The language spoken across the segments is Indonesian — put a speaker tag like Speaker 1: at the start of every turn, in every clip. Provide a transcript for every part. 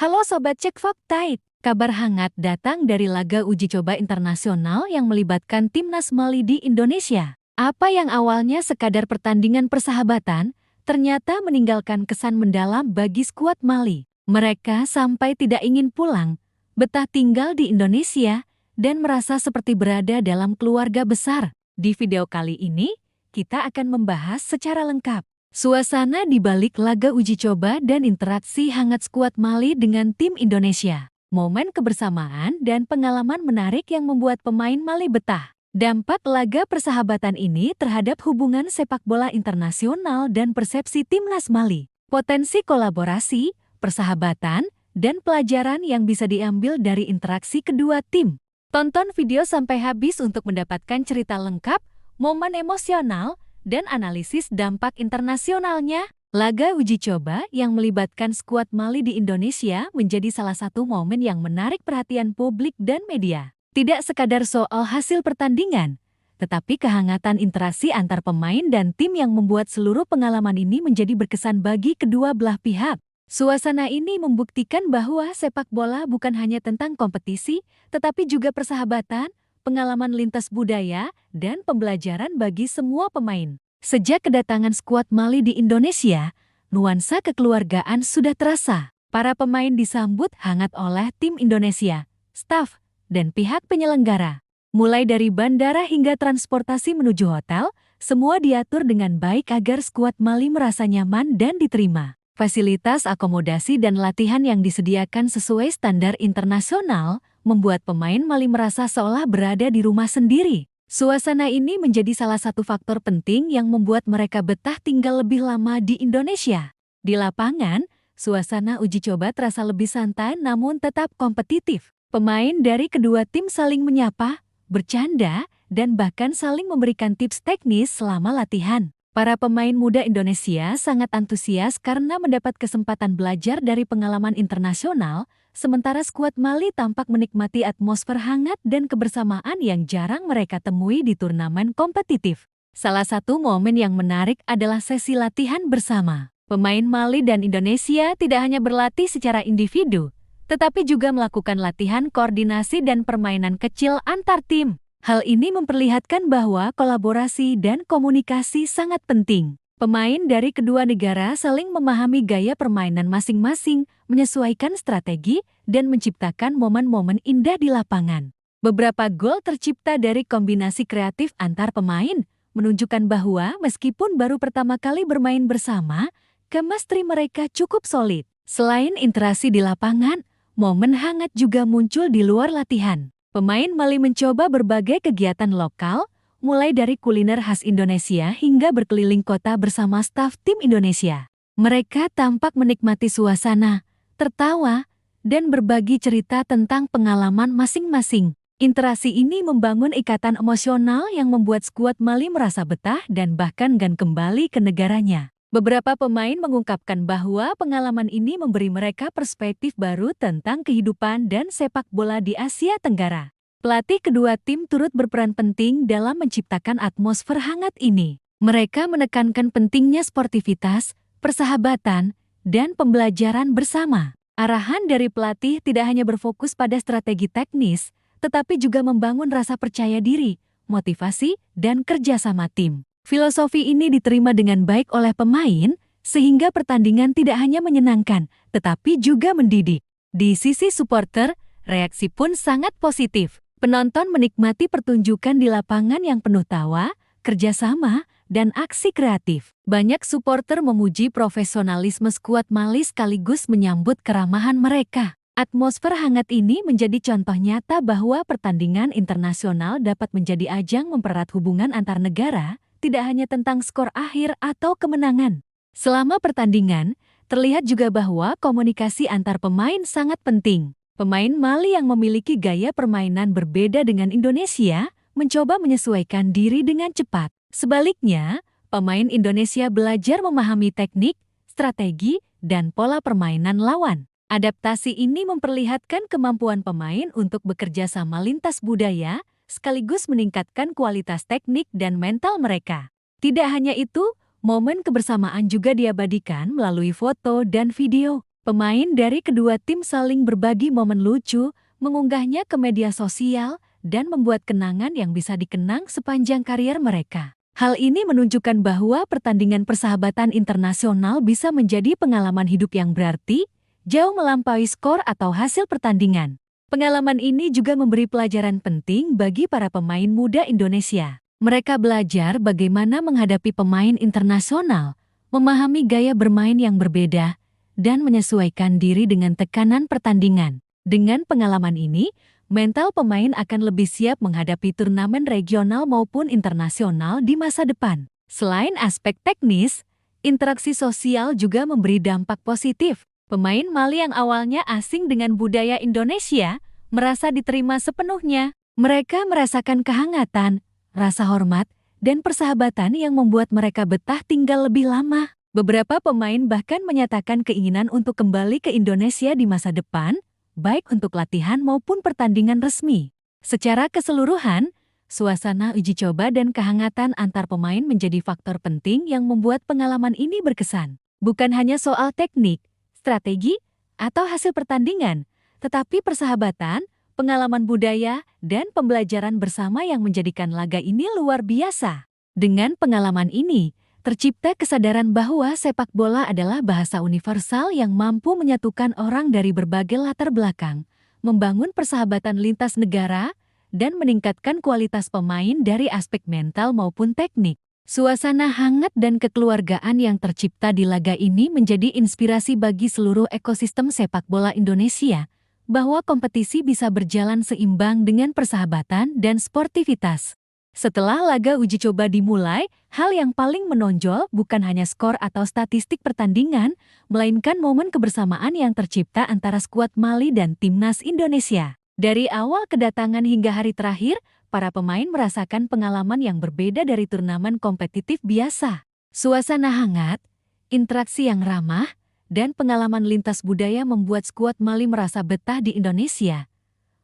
Speaker 1: Halo Sobat Cek Faktaid, kabar hangat datang dari laga uji coba internasional yang melibatkan timnas Mali di Indonesia. Apa yang awalnya sekadar pertandingan persahabatan, ternyata meninggalkan kesan mendalam bagi skuad Mali. Mereka sampai tidak ingin pulang, betah tinggal di Indonesia, dan merasa seperti berada dalam keluarga besar. Di video kali ini, kita akan membahas secara lengkap suasana di balik laga uji coba dan interaksi hangat skuad Mali dengan tim Indonesia. Momen kebersamaan dan pengalaman menarik yang membuat pemain Mali betah. Dampak laga persahabatan ini terhadap hubungan sepak bola internasional dan persepsi timnas Mali. Potensi kolaborasi, persahabatan, dan pelajaran yang bisa diambil dari interaksi kedua tim. Tonton video sampai habis untuk mendapatkan cerita lengkap, momen emosional, dan analisis dampak internasionalnya. Laga uji coba yang melibatkan skuad Mali di Indonesia menjadi salah satu momen yang menarik perhatian publik dan media. Tidak sekadar soal hasil pertandingan, tetapi kehangatan interaksi antar pemain dan tim yang membuat seluruh pengalaman ini menjadi berkesan bagi kedua belah pihak. Suasana ini membuktikan bahwa sepak bola bukan hanya tentang kompetisi, tetapi juga persahabatan, pengalaman lintas budaya, dan pembelajaran bagi semua pemain. Sejak kedatangan skuad Mali di Indonesia, nuansa kekeluargaan sudah terasa. Para pemain disambut hangat oleh tim Indonesia, staf, dan pihak penyelenggara. Mulai dari bandara hingga transportasi menuju hotel, semua diatur dengan baik agar skuad Mali merasa nyaman dan diterima. Fasilitas akomodasi dan latihan yang disediakan sesuai standar internasional membuat pemain Mali merasa seolah berada di rumah sendiri. Suasana ini menjadi salah satu faktor penting yang membuat mereka betah tinggal lebih lama di Indonesia. Di lapangan, suasana uji coba terasa lebih santai namun tetap kompetitif. Pemain dari kedua tim saling menyapa, bercanda, dan bahkan saling memberikan tips teknis selama latihan. Para pemain muda Indonesia sangat antusias karena mendapat kesempatan belajar dari pengalaman internasional, sementara skuad Mali tampak menikmati atmosfer hangat dan kebersamaan yang jarang mereka temui di turnamen kompetitif. Salah satu momen yang menarik adalah sesi latihan bersama. Pemain Mali dan Indonesia tidak hanya berlatih secara individu, tetapi juga melakukan latihan koordinasi dan permainan kecil antar tim. Hal ini memperlihatkan bahwa kolaborasi dan komunikasi sangat penting. Pemain dari kedua negara saling memahami gaya permainan masing-masing, menyesuaikan strategi, dan menciptakan momen-momen indah di lapangan. Beberapa gol tercipta dari kombinasi kreatif antar pemain, menunjukkan bahwa meskipun baru pertama kali bermain bersama, chemistry mereka cukup solid. Selain interaksi di lapangan, momen hangat juga muncul di luar latihan. Pemain Mali mencoba berbagai kegiatan lokal, mulai dari kuliner khas Indonesia hingga berkeliling kota bersama staf tim Indonesia. Mereka tampak menikmati suasana, tertawa, dan berbagi cerita tentang pengalaman masing-masing. Interaksi ini membangun ikatan emosional yang membuat skuad Mali merasa betah dan bahkan enggan kembali ke negaranya. Beberapa pemain mengungkapkan bahwa pengalaman ini memberi mereka perspektif baru tentang kehidupan dan sepak bola di Asia Tenggara. Pelatih kedua tim turut berperan penting dalam menciptakan atmosfer hangat ini. Mereka menekankan pentingnya sportivitas, persahabatan, dan pembelajaran bersama. Arahan dari pelatih tidak hanya berfokus pada strategi teknis, tetapi juga membangun rasa percaya diri, motivasi, dan kerjasama tim. Filosofi ini diterima dengan baik oleh pemain, sehingga pertandingan tidak hanya menyenangkan, tetapi juga mendidik. Di sisi supporter, reaksi pun sangat positif. Penonton menikmati pertunjukan di lapangan yang penuh tawa, kerjasama, dan aksi kreatif. Banyak supporter memuji profesionalisme skuad Mali sekaligus menyambut keramahan mereka. Atmosfer hangat ini menjadi contoh nyata bahwa pertandingan internasional dapat menjadi ajang mempererat hubungan antar negara, tidak hanya tentang skor akhir atau kemenangan. Selama pertandingan, terlihat juga bahwa komunikasi antar pemain sangat penting. Pemain Mali yang memiliki gaya permainan berbeda dengan Indonesia, mencoba menyesuaikan diri dengan cepat. Sebaliknya, pemain Indonesia belajar memahami teknik, strategi, dan pola permainan lawan. Adaptasi ini memperlihatkan kemampuan pemain untuk bekerja sama lintas budaya, sekaligus meningkatkan kualitas teknik dan mental mereka. Tidak hanya itu, momen kebersamaan juga diabadikan melalui foto dan video. Pemain dari kedua tim saling berbagi momen lucu, mengunggahnya ke media sosial, dan membuat kenangan yang bisa dikenang sepanjang karier mereka. Hal ini menunjukkan bahwa pertandingan persahabatan internasional bisa menjadi pengalaman hidup yang berarti, jauh melampaui skor atau hasil pertandingan. Pengalaman ini juga memberi pelajaran penting bagi para pemain muda Indonesia. Mereka belajar bagaimana menghadapi pemain internasional, memahami gaya bermain yang berbeda, dan menyesuaikan diri dengan tekanan pertandingan. Dengan pengalaman ini, mental pemain akan lebih siap menghadapi turnamen regional maupun internasional di masa depan. Selain aspek teknis, interaksi sosial juga memberi dampak positif. Pemain Mali yang awalnya asing dengan budaya Indonesia merasa diterima sepenuhnya. Mereka merasakan kehangatan, rasa hormat, dan persahabatan yang membuat mereka betah tinggal lebih lama. Beberapa pemain bahkan menyatakan keinginan untuk kembali ke Indonesia di masa depan, baik untuk latihan maupun pertandingan resmi. Secara keseluruhan, suasana uji coba dan kehangatan antar pemain menjadi faktor penting yang membuat pengalaman ini berkesan. Bukan hanya soal teknik, strategi, atau hasil pertandingan, tetapi persahabatan, pengalaman budaya, dan pembelajaran bersama yang menjadikan laga ini luar biasa. Dengan pengalaman ini, tercipta kesadaran bahwa sepak bola adalah bahasa universal yang mampu menyatukan orang dari berbagai latar belakang, membangun persahabatan lintas negara, dan meningkatkan kualitas pemain dari aspek mental maupun teknik. Suasana hangat dan kekeluargaan yang tercipta di laga ini menjadi inspirasi bagi seluruh ekosistem sepak bola Indonesia, bahwa kompetisi bisa berjalan seimbang dengan persahabatan dan sportivitas. Setelah laga uji coba dimulai, hal yang paling menonjol bukan hanya skor atau statistik pertandingan, melainkan momen kebersamaan yang tercipta antara skuad Mali dan timnas Indonesia. Dari awal kedatangan hingga hari terakhir, para pemain merasakan pengalaman yang berbeda dari turnamen kompetitif biasa. Suasana hangat, interaksi yang ramah, dan pengalaman lintas budaya membuat skuad Mali merasa betah di Indonesia.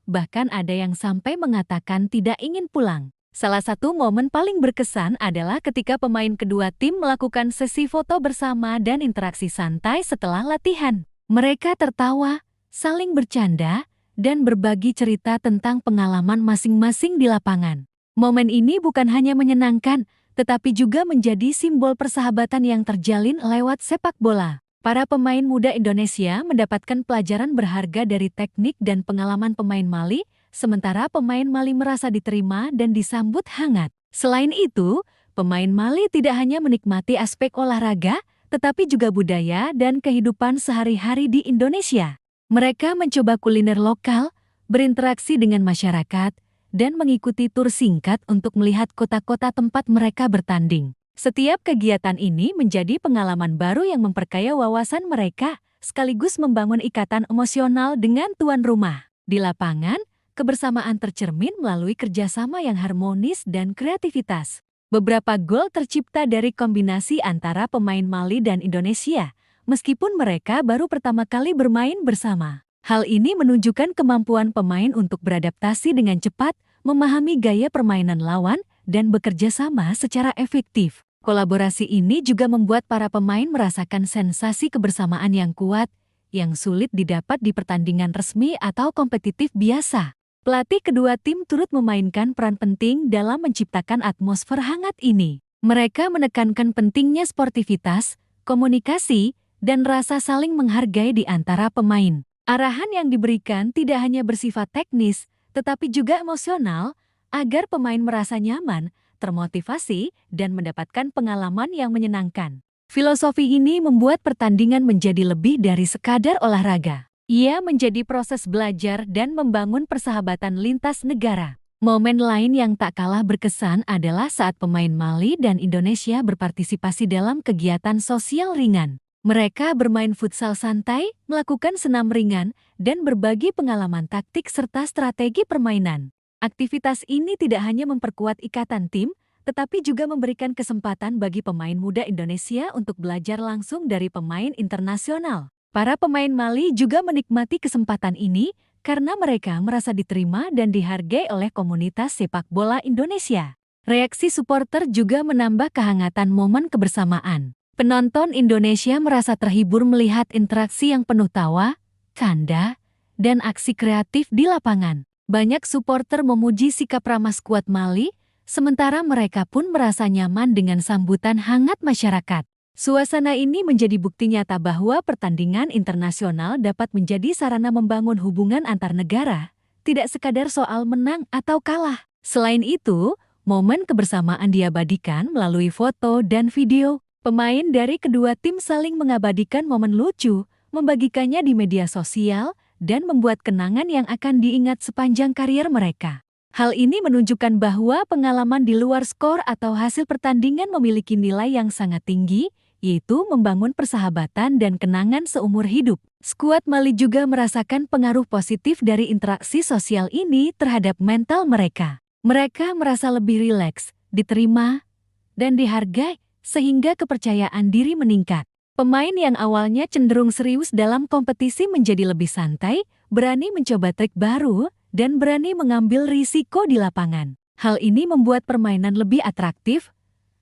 Speaker 1: Bahkan ada yang sampai mengatakan tidak ingin pulang. Salah satu momen paling berkesan adalah ketika pemain kedua tim melakukan sesi foto bersama dan interaksi santai setelah latihan. Mereka tertawa, saling bercanda, dan berbagi cerita tentang pengalaman masing-masing di lapangan. Momen ini bukan hanya menyenangkan, tetapi juga menjadi simbol persahabatan yang terjalin lewat sepak bola. Para pemain muda Indonesia mendapatkan pelajaran berharga dari teknik dan pengalaman pemain Mali, sementara pemain Mali merasa diterima dan disambut hangat. Selain itu, pemain Mali tidak hanya menikmati aspek olahraga, tetapi juga budaya dan kehidupan sehari-hari di Indonesia. Mereka mencoba kuliner lokal, berinteraksi dengan masyarakat, dan mengikuti tur singkat untuk melihat kota-kota tempat mereka bertanding. Setiap kegiatan ini menjadi pengalaman baru yang memperkaya wawasan mereka, sekaligus membangun ikatan emosional dengan tuan rumah. Di lapangan, kebersamaan tercermin melalui kerjasama yang harmonis dan kreativitas. Beberapa gol tercipta dari kombinasi antara pemain Mali dan Indonesia, meskipun mereka baru pertama kali bermain bersama. Hal ini menunjukkan kemampuan pemain untuk beradaptasi dengan cepat, memahami gaya permainan lawan, dan bekerja sama secara efektif. Kolaborasi ini juga membuat para pemain merasakan sensasi kebersamaan yang kuat, yang sulit didapat di pertandingan resmi atau kompetitif biasa. Pelatih kedua tim turut memainkan peran penting dalam menciptakan atmosfer hangat ini. Mereka menekankan pentingnya sportivitas, komunikasi, dan rasa saling menghargai di antara pemain. Arahan yang diberikan tidak hanya bersifat teknis, tetapi juga emosional, agar pemain merasa nyaman, termotivasi, dan mendapatkan pengalaman yang menyenangkan. Filosofi ini membuat pertandingan menjadi lebih dari sekadar olahraga. Ia menjadi proses belajar dan membangun persahabatan lintas negara. Momen lain yang tak kalah berkesan adalah saat pemain Mali dan Indonesia berpartisipasi dalam kegiatan sosial ringan. Mereka bermain futsal santai, melakukan senam ringan, dan berbagi pengalaman taktik serta strategi permainan. Aktivitas ini tidak hanya memperkuat ikatan tim, tetapi juga memberikan kesempatan bagi pemain muda Indonesia untuk belajar langsung dari pemain internasional. Para pemain Mali juga menikmati kesempatan ini karena mereka merasa diterima dan dihargai oleh komunitas sepak bola Indonesia. Reaksi supporter juga menambah kehangatan momen kebersamaan. Penonton Indonesia merasa terhibur melihat interaksi yang penuh tawa, canda, dan aksi kreatif di lapangan. Banyak supporter memuji sikap ramah skuad Mali, sementara mereka pun merasa nyaman dengan sambutan hangat masyarakat. Suasana ini menjadi bukti nyata bahwa pertandingan internasional dapat menjadi sarana membangun hubungan antar negara, tidak sekadar soal menang atau kalah. Selain itu, momen kebersamaan diabadikan melalui foto dan video. Pemain dari kedua tim saling mengabadikan momen lucu, membagikannya di media sosial, dan membuat kenangan yang akan diingat sepanjang karier mereka. Hal ini menunjukkan bahwa pengalaman di luar skor atau hasil pertandingan memiliki nilai yang sangat tinggi, yaitu membangun persahabatan dan kenangan seumur hidup. Skuad Mali juga merasakan pengaruh positif dari interaksi sosial ini terhadap mental mereka. Mereka merasa lebih rileks, diterima, dan dihargai, sehingga kepercayaan diri meningkat. Pemain yang awalnya cenderung serius dalam kompetisi menjadi lebih santai, berani mencoba trik baru, dan berani mengambil risiko di lapangan. Hal ini membuat permainan lebih atraktif,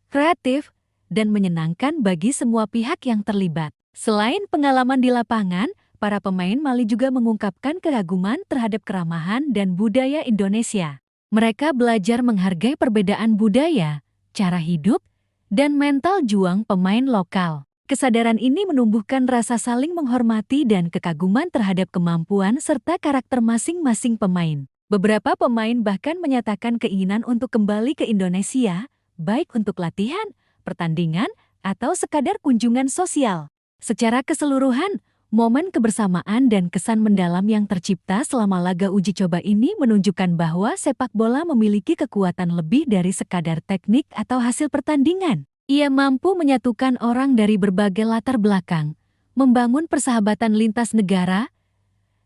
Speaker 1: kreatif, dan menyenangkan bagi semua pihak yang terlibat. Selain pengalaman di lapangan, para pemain Mali juga mengungkapkan kekaguman terhadap keramahan dan budaya Indonesia. Mereka belajar menghargai perbedaan budaya, cara hidup, dan mental juang pemain lokal. Kesadaran ini menumbuhkan rasa saling menghormati dan kekaguman terhadap kemampuan serta karakter masing-masing pemain. Beberapa pemain bahkan menyatakan keinginan untuk kembali ke Indonesia, baik untuk latihan, pertandingan, atau sekadar kunjungan sosial. Secara keseluruhan, momen kebersamaan dan kesan mendalam yang tercipta selama laga uji coba ini menunjukkan bahwa sepak bola memiliki kekuatan lebih dari sekadar teknik atau hasil pertandingan. Ia mampu menyatukan orang dari berbagai latar belakang, membangun persahabatan lintas negara,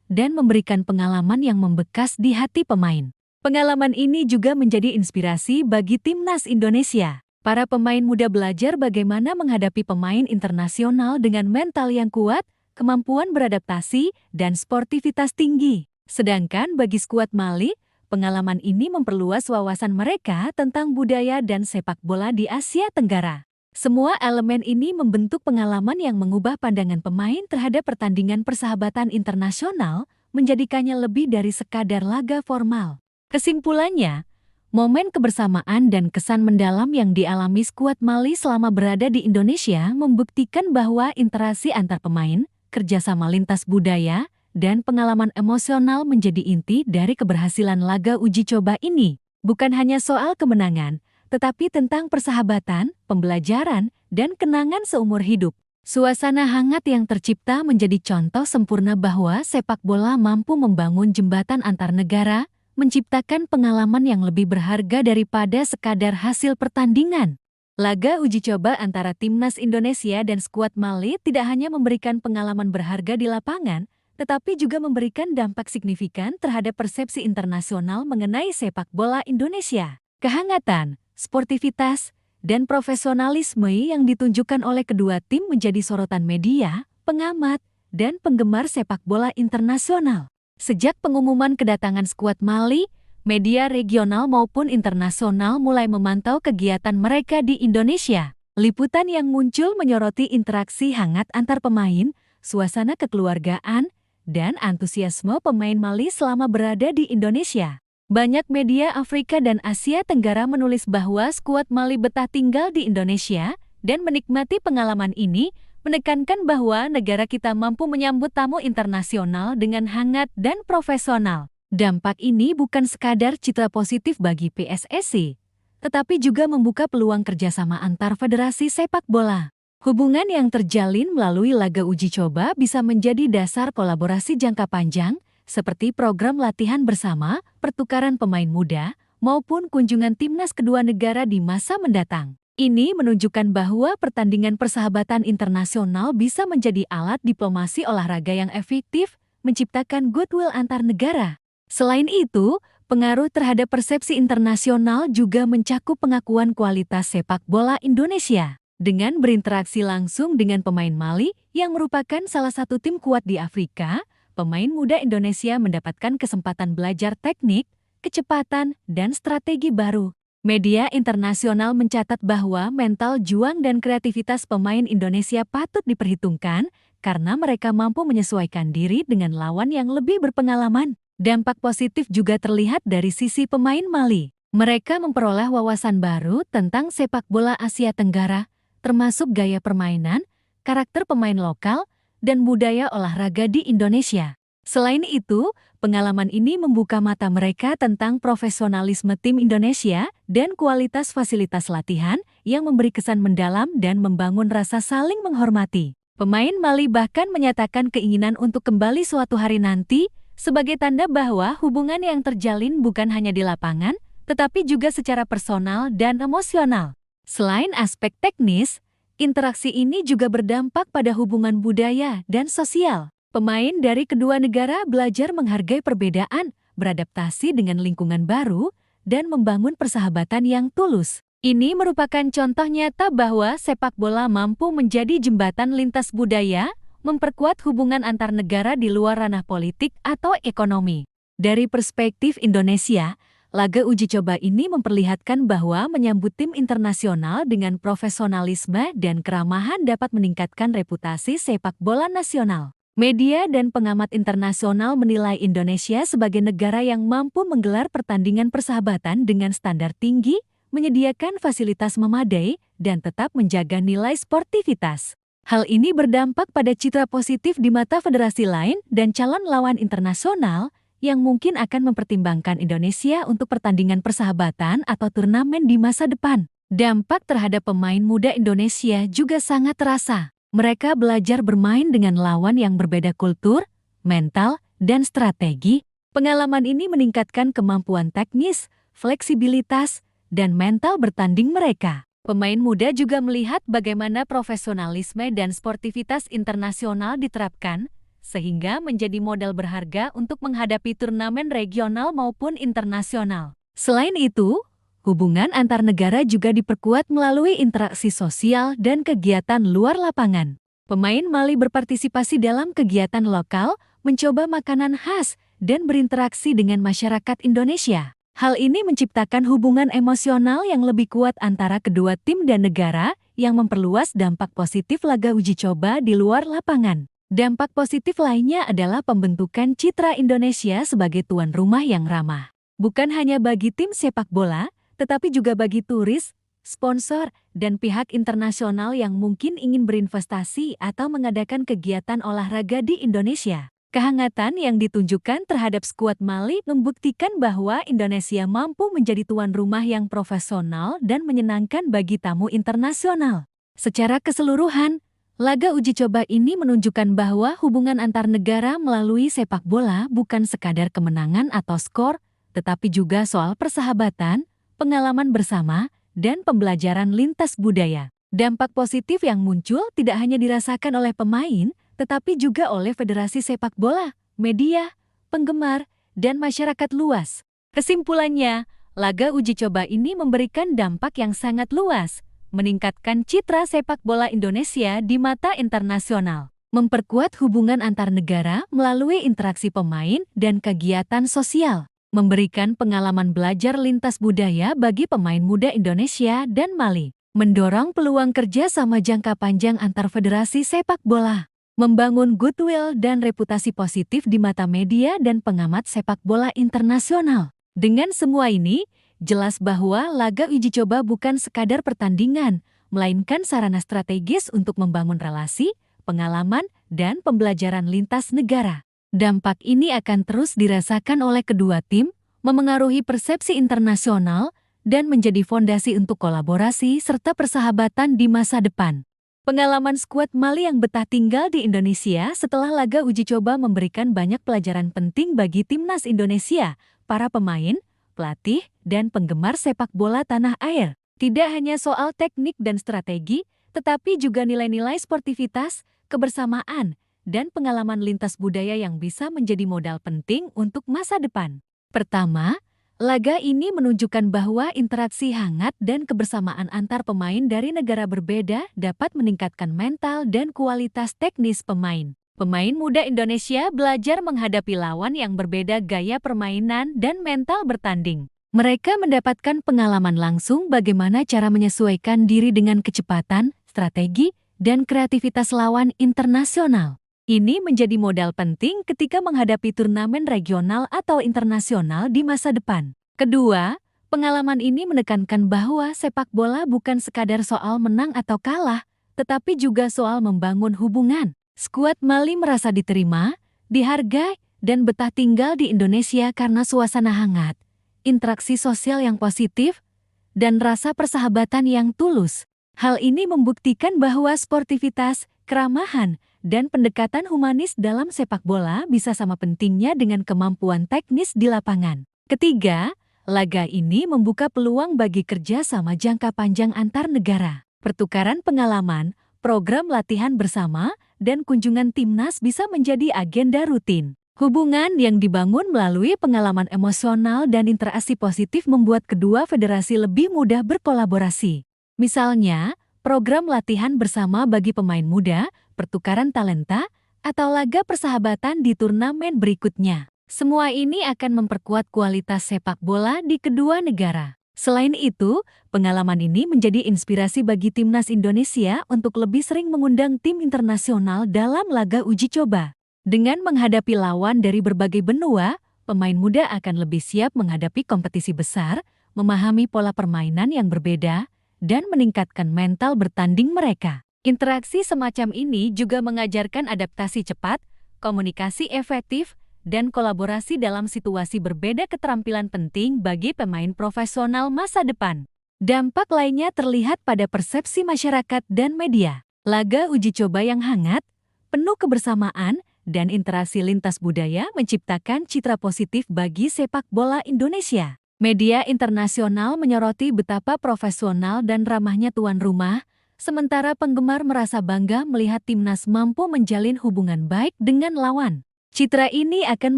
Speaker 1: dan memberikan pengalaman yang membekas di hati pemain. Pengalaman ini juga menjadi inspirasi bagi timnas Indonesia. Para pemain muda belajar bagaimana menghadapi pemain internasional dengan mental yang kuat, kemampuan beradaptasi, dan sportivitas tinggi. Sedangkan bagi skuad Mali, pengalaman ini memperluas wawasan mereka tentang budaya dan sepak bola di Asia Tenggara. Semua elemen ini membentuk pengalaman yang mengubah pandangan pemain terhadap pertandingan persahabatan internasional, menjadikannya lebih dari sekadar laga formal. Kesimpulannya, momen kebersamaan dan kesan mendalam yang dialami skuad Mali selama berada di Indonesia membuktikan bahwa interaksi antar pemain, kerjasama lintas budaya, dan pengalaman emosional menjadi inti dari keberhasilan laga uji coba ini. Bukan hanya soal kemenangan, tetapi tentang persahabatan, pembelajaran, dan kenangan seumur hidup. Suasana hangat yang tercipta menjadi contoh sempurna bahwa sepak bola mampu membangun jembatan antar negara, menciptakan pengalaman yang lebih berharga daripada sekadar hasil pertandingan. Laga uji coba antara timnas Indonesia dan skuad Mali tidak hanya memberikan pengalaman berharga di lapangan, tetapi juga memberikan dampak signifikan terhadap persepsi internasional mengenai sepak bola Indonesia. Kehangatan, sportivitas, dan profesionalisme yang ditunjukkan oleh kedua tim menjadi sorotan media, pengamat, dan penggemar sepak bola internasional. Sejak pengumuman kedatangan skuad Mali, media regional maupun internasional mulai memantau kegiatan mereka di Indonesia. Liputan yang muncul menyoroti interaksi hangat antar pemain, suasana kekeluargaan, dan antusiasme pemain Mali selama berada di Indonesia. Banyak media Afrika dan Asia Tenggara menulis bahwa skuad Mali betah tinggal di Indonesia dan menikmati pengalaman ini, menekankan bahwa negara kita mampu menyambut tamu internasional dengan hangat dan profesional. Dampak ini bukan sekadar citra positif bagi PSSI, tetapi juga membuka peluang kerjasama antar federasi sepak bola. Hubungan yang terjalin melalui laga uji coba bisa menjadi dasar kolaborasi jangka panjang, seperti program latihan bersama, pertukaran pemain muda, maupun kunjungan timnas kedua negara di masa mendatang. Ini menunjukkan bahwa pertandingan persahabatan internasional bisa menjadi alat diplomasi olahraga yang efektif, menciptakan goodwill antar negara. Selain itu, pengaruh terhadap persepsi internasional juga mencakup pengakuan kualitas sepak bola Indonesia. Dengan berinteraksi langsung dengan pemain Mali yang merupakan salah satu tim kuat di Afrika, pemain muda Indonesia mendapatkan kesempatan belajar teknik, kecepatan, dan strategi baru. Media internasional mencatat bahwa mental juang dan kreativitas pemain Indonesia patut diperhitungkan karena mereka mampu menyesuaikan diri dengan lawan yang lebih berpengalaman. Dampak positif juga terlihat dari sisi pemain Mali. Mereka memperoleh wawasan baru tentang sepak bola Asia Tenggara, termasuk gaya permainan, karakter pemain lokal, dan budaya olahraga di Indonesia. Selain itu, pengalaman ini membuka mata mereka tentang profesionalisme tim Indonesia dan kualitas fasilitas latihan yang memberi kesan mendalam dan membangun rasa saling menghormati. Pemain Mali bahkan menyatakan keinginan untuk kembali suatu hari nanti sebagai tanda bahwa hubungan yang terjalin bukan hanya di lapangan, tetapi juga secara personal dan emosional. Selain aspek teknis, interaksi ini juga berdampak pada hubungan budaya dan sosial. Pemain dari kedua negara belajar menghargai perbedaan, beradaptasi dengan lingkungan baru, dan membangun persahabatan yang tulus. Ini merupakan contoh nyata bahwa sepak bola mampu menjadi jembatan lintas budaya, memperkuat hubungan antar negara di luar ranah politik atau ekonomi. Dari perspektif Indonesia, laga uji coba ini memperlihatkan bahwa menyambut tim internasional dengan profesionalisme dan keramahan dapat meningkatkan reputasi sepak bola nasional. Media dan pengamat internasional menilai Indonesia sebagai negara yang mampu menggelar pertandingan persahabatan dengan standar tinggi, menyediakan fasilitas memadai, dan tetap menjaga nilai sportivitas. Hal ini berdampak pada citra positif di mata federasi lain dan calon lawan internasional yang mungkin akan mempertimbangkan Indonesia untuk pertandingan persahabatan atau turnamen di masa depan. Dampak terhadap pemain muda Indonesia juga sangat terasa. Mereka belajar bermain dengan lawan yang berbeda kultur, mental, dan strategi. Pengalaman ini meningkatkan kemampuan teknis, fleksibilitas, dan mental bertanding mereka. Pemain muda juga melihat bagaimana profesionalisme dan sportivitas internasional diterapkan, sehingga menjadi modal berharga untuk menghadapi turnamen regional maupun internasional. Selain itu, hubungan antar negara juga diperkuat melalui interaksi sosial dan kegiatan luar lapangan. Pemain Mali berpartisipasi dalam kegiatan lokal, mencoba makanan khas, dan berinteraksi dengan masyarakat Indonesia. Hal ini menciptakan hubungan emosional yang lebih kuat antara kedua tim dan negara yang memperluas dampak positif laga uji coba di luar lapangan. Dampak positif lainnya adalah pembentukan citra Indonesia sebagai tuan rumah yang ramah. Bukan hanya bagi tim sepak bola, tetapi juga bagi turis, sponsor, dan pihak internasional yang mungkin ingin berinvestasi atau mengadakan kegiatan olahraga di Indonesia. Kehangatan yang ditunjukkan terhadap skuad Mali membuktikan bahwa Indonesia mampu menjadi tuan rumah yang profesional dan menyenangkan bagi tamu internasional. Secara keseluruhan, laga uji coba ini menunjukkan bahwa hubungan antar negara melalui sepak bola bukan sekadar kemenangan atau skor, tetapi juga soal persahabatan, pengalaman bersama, dan pembelajaran lintas budaya. Dampak positif yang muncul tidak hanya dirasakan oleh pemain, tetapi juga oleh federasi sepak bola, media, penggemar, dan masyarakat luas. Kesimpulannya, laga uji coba ini memberikan dampak yang sangat luas, meningkatkan citra sepak bola Indonesia di mata internasional, memperkuat hubungan antar negara melalui interaksi pemain dan kegiatan sosial, memberikan pengalaman belajar lintas budaya bagi pemain muda Indonesia dan Mali, mendorong peluang kerja sama jangka panjang antar federasi sepak bola, membangun goodwill dan reputasi positif di mata media dan pengamat sepak bola internasional. Dengan semua ini, jelas bahwa laga uji coba bukan sekadar pertandingan, melainkan sarana strategis untuk membangun relasi, pengalaman, dan pembelajaran lintas negara. Dampak ini akan terus dirasakan oleh kedua tim, memengaruhi persepsi internasional, dan menjadi fondasi untuk kolaborasi serta persahabatan di masa depan. Pengalaman skuad Mali yang betah tinggal di Indonesia setelah laga uji coba memberikan banyak pelajaran penting bagi timnas Indonesia, para pemain, pelatih, dan penggemar sepak bola tanah air. Tidak hanya soal teknik dan strategi, tetapi juga nilai-nilai sportivitas, kebersamaan, dan pengalaman lintas budaya yang bisa menjadi modal penting untuk masa depan. Pertama, laga ini menunjukkan bahwa interaksi hangat dan kebersamaan antar pemain dari negara berbeda dapat meningkatkan mental dan kualitas teknis pemain. Pemain muda Indonesia belajar menghadapi lawan yang berbeda gaya permainan dan mental bertanding. Mereka mendapatkan pengalaman langsung bagaimana cara menyesuaikan diri dengan kecepatan, strategi, dan kreativitas lawan internasional. Ini menjadi modal penting ketika menghadapi turnamen regional atau internasional di masa depan. Kedua, pengalaman ini menekankan bahwa sepak bola bukan sekadar soal menang atau kalah, tetapi juga soal membangun hubungan. Skuad Mali merasa diterima, dihargai, dan betah tinggal di Indonesia karena suasana hangat, interaksi sosial yang positif, dan rasa persahabatan yang tulus. Hal ini membuktikan bahwa sportivitas, keramahan, dan pendekatan humanis dalam sepak bola bisa sama pentingnya dengan kemampuan teknis di lapangan. Ketiga, laga ini membuka peluang bagi kerja sama jangka panjang antar negara. Pertukaran pengalaman, program latihan bersama, dan kunjungan timnas bisa menjadi agenda rutin. Hubungan yang dibangun melalui pengalaman emosional dan interaksi positif membuat kedua federasi lebih mudah berkolaborasi. Misalnya, program latihan bersama bagi pemain muda, pertukaran talenta, atau laga persahabatan di turnamen berikutnya. Semua ini akan memperkuat kualitas sepak bola di kedua negara. Selain itu, pengalaman ini menjadi inspirasi bagi timnas Indonesia untuk lebih sering mengundang tim internasional dalam laga uji coba. Dengan menghadapi lawan dari berbagai benua, pemain muda akan lebih siap menghadapi kompetisi besar, memahami pola permainan yang berbeda, dan meningkatkan mental bertanding mereka. Interaksi semacam ini juga mengajarkan adaptasi cepat, komunikasi efektif, dan kolaborasi dalam situasi berbeda, keterampilan penting bagi pemain profesional masa depan. Dampak lainnya terlihat pada persepsi masyarakat dan media. Laga uji coba yang hangat, penuh kebersamaan, dan interaksi lintas budaya menciptakan citra positif bagi sepak bola Indonesia. Media internasional menyoroti betapa profesional dan ramahnya tuan rumah, sementara penggemar merasa bangga melihat timnas mampu menjalin hubungan baik dengan lawan. Citra ini akan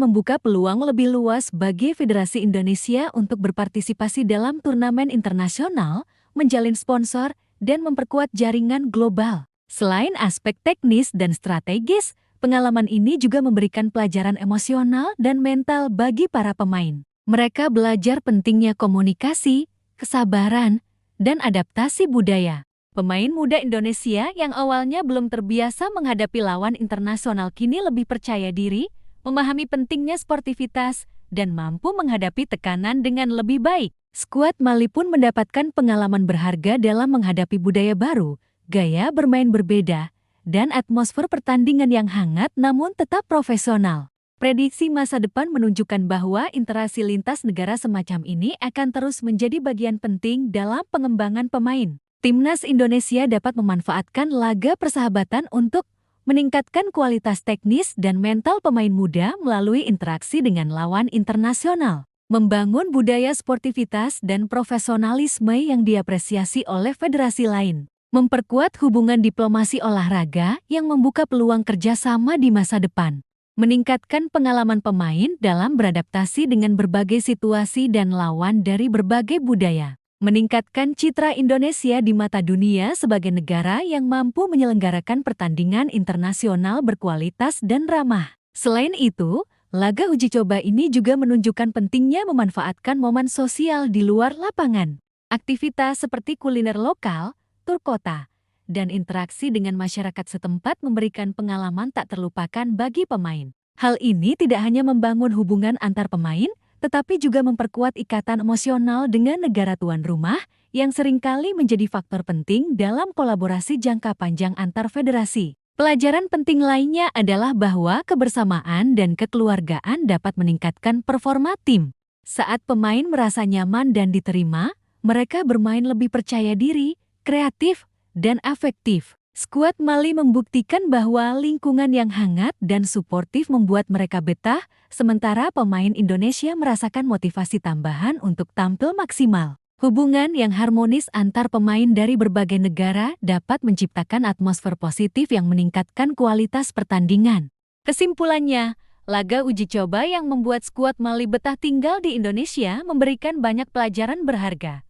Speaker 1: membuka peluang lebih luas bagi Federasi Indonesia untuk berpartisipasi dalam turnamen internasional, menjalin sponsor, dan memperkuat jaringan global. Selain aspek teknis dan strategis, pengalaman ini juga memberikan pelajaran emosional dan mental bagi para pemain. Mereka belajar pentingnya komunikasi, kesabaran, dan adaptasi budaya. Pemain muda Indonesia yang awalnya belum terbiasa menghadapi lawan internasional kini lebih percaya diri, memahami pentingnya sportivitas, dan mampu menghadapi tekanan dengan lebih baik. Skuad Mali pun mendapatkan pengalaman berharga dalam menghadapi budaya baru, gaya bermain berbeda, dan atmosfer pertandingan yang hangat namun tetap profesional. Prediksi masa depan menunjukkan bahwa interaksi lintas negara semacam ini akan terus menjadi bagian penting dalam pengembangan pemain. Timnas Indonesia dapat memanfaatkan laga persahabatan untuk meningkatkan kualitas teknis dan mental pemain muda melalui interaksi dengan lawan internasional, membangun budaya sportivitas dan profesionalisme yang diapresiasi oleh federasi lain, memperkuat hubungan diplomasi olahraga yang membuka peluang kerjasama di masa depan, meningkatkan pengalaman pemain dalam beradaptasi dengan berbagai situasi dan lawan dari berbagai budaya, meningkatkan citra Indonesia di mata dunia sebagai negara yang mampu menyelenggarakan pertandingan internasional berkualitas dan ramah. Selain itu, laga uji coba ini juga menunjukkan pentingnya memanfaatkan momen sosial di luar lapangan. Aktivitas seperti kuliner lokal, tur kota, dan interaksi dengan masyarakat setempat memberikan pengalaman tak terlupakan bagi pemain. Hal ini tidak hanya membangun hubungan antar pemain, tetapi juga memperkuat ikatan emosional dengan negara tuan rumah yang seringkali menjadi faktor penting dalam kolaborasi jangka panjang antar federasi. Pelajaran penting lainnya adalah bahwa kebersamaan dan kekeluargaan dapat meningkatkan performa tim. Saat pemain merasa nyaman dan diterima, mereka bermain lebih percaya diri, kreatif, dan afektif. Skuad Mali membuktikan bahwa lingkungan yang hangat dan suportif membuat mereka betah, sementara pemain Indonesia merasakan motivasi tambahan untuk tampil maksimal. Hubungan yang harmonis antar pemain dari berbagai negara dapat menciptakan atmosfer positif yang meningkatkan kualitas pertandingan. Kesimpulannya, laga uji coba yang membuat skuad Mali betah tinggal di Indonesia memberikan banyak pelajaran berharga.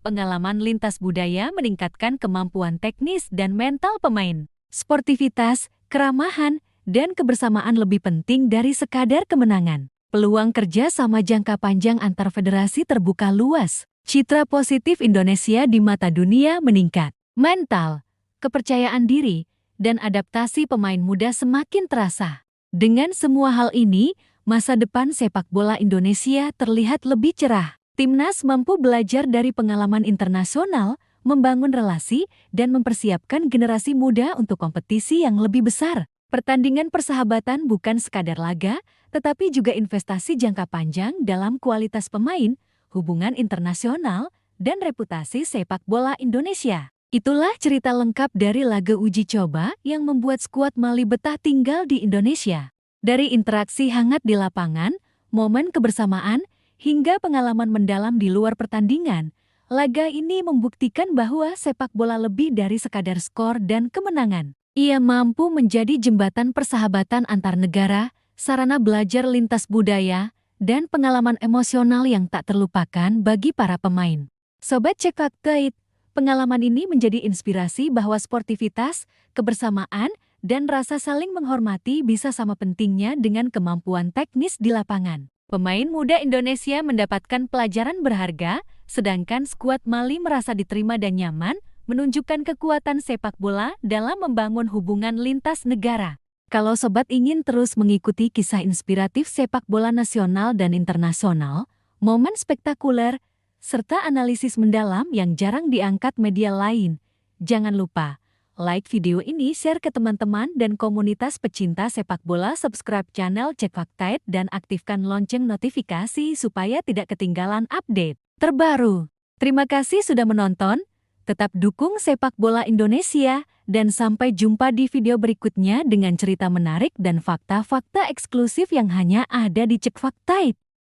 Speaker 1: Pengalaman lintas budaya meningkatkan kemampuan teknis dan mental pemain. Sportivitas, keramahan, dan kebersamaan lebih penting dari sekadar kemenangan. Peluang kerja sama jangka panjang antar federasi terbuka luas. Citra positif Indonesia di mata dunia meningkat. Mental, kepercayaan diri, dan adaptasi pemain muda semakin terasa. Dengan semua hal ini, masa depan sepak bola Indonesia terlihat lebih cerah. Timnas mampu belajar dari pengalaman internasional, membangun relasi, dan mempersiapkan generasi muda untuk kompetisi yang lebih besar. Pertandingan persahabatan bukan sekadar laga, tetapi juga investasi jangka panjang dalam kualitas pemain, hubungan internasional, dan reputasi sepak bola Indonesia. Itulah cerita lengkap dari laga uji coba yang membuat skuad Mali betah tinggal di Indonesia. Dari interaksi hangat di lapangan, momen kebersamaan, hingga pengalaman mendalam di luar pertandingan, laga ini membuktikan bahwa sepak bola lebih dari sekadar skor dan kemenangan. Ia mampu menjadi jembatan persahabatan antar negara, sarana belajar lintas budaya, dan pengalaman emosional yang tak terlupakan bagi para pemain. Sobat Cek Fakta, pengalaman ini menjadi inspirasi bahwa sportivitas, kebersamaan, dan rasa saling menghormati bisa sama pentingnya dengan kemampuan teknis di lapangan. Pemain muda Indonesia mendapatkan pelajaran berharga, sedangkan skuad Mali merasa diterima dan nyaman, menunjukkan kekuatan sepak bola dalam membangun hubungan lintas negara. Kalau sobat ingin terus mengikuti kisah inspiratif sepak bola nasional dan internasional, momen spektakuler, serta analisis mendalam yang jarang diangkat media lain, jangan lupa like video ini, share ke teman-teman dan komunitas pecinta sepak bola, subscribe channel Cek Fakta dan aktifkan lonceng notifikasi supaya tidak ketinggalan update terbaru. Terima kasih sudah menonton, tetap dukung sepak bola Indonesia, dan sampai jumpa di video berikutnya dengan cerita menarik dan fakta-fakta eksklusif yang hanya ada di Cek Fakta.